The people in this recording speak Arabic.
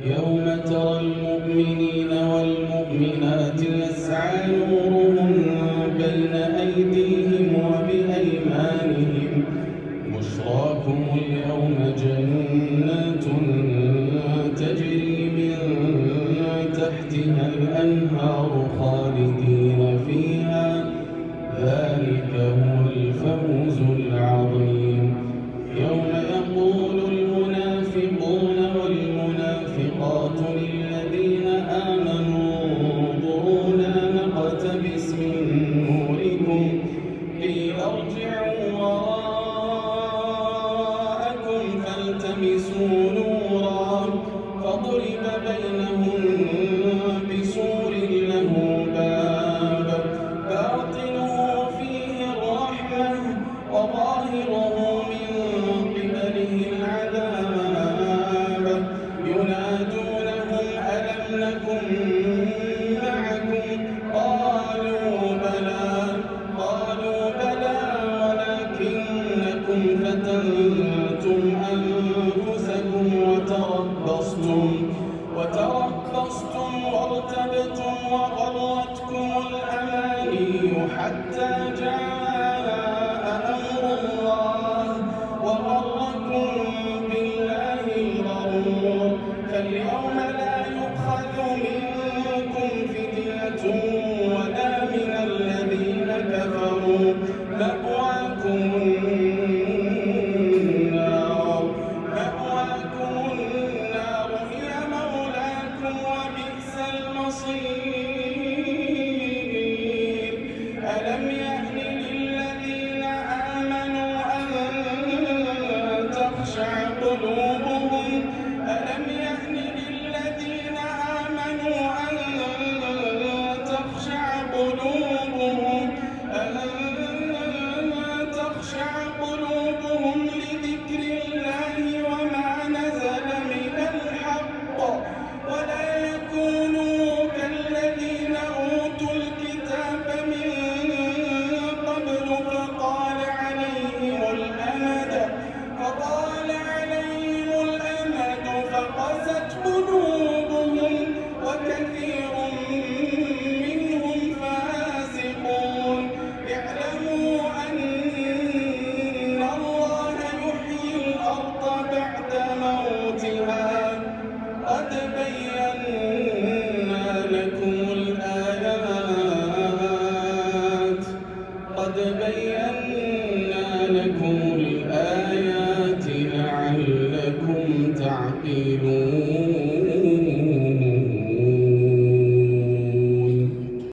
يوم ترى المؤمنين والمؤمنات يسعى نورهم بين أيديهم وبأيمانهم بشراكم اليوم جنات تجري من تحتها الأنهار خالدين فيها ذلك هو الفوز العظيم. يوم يقول المنافقون والمنافقات للذين آمنوا انظرونا نقتبس من نوركم قيل ارجعوا وراءكم فالتمسوا نورا فضرب بينهم بسور له باب باطنه فيه الرحمة وظاهره من قبله العذاب ينادونهم ألم نكن معكم قالوا بلى ولكنكم فتنتم أنفسكم وتربصتم وارتبتم وغرتكم الأماني حتى جاء أمر الله وغركم بالله الغرور فاليوم لا يؤخذ منكم فدية ولا من الذين كفروا مأواكم النار هي مولاكم وبئس المصير. ألم يأن للذين آمنوا أن تخشع قلوبهم لذكر الله وما نزل من الحق ولا يكونوا كالذين أوتوا الكتاب من قبل فطال عليهم الأمد فقست قلوبهم وكثير منهم فاسقون. اعلموا أن الله يحيي الأرض بعد موتها قد بينا لكم الآيات لعلكم تعقلون.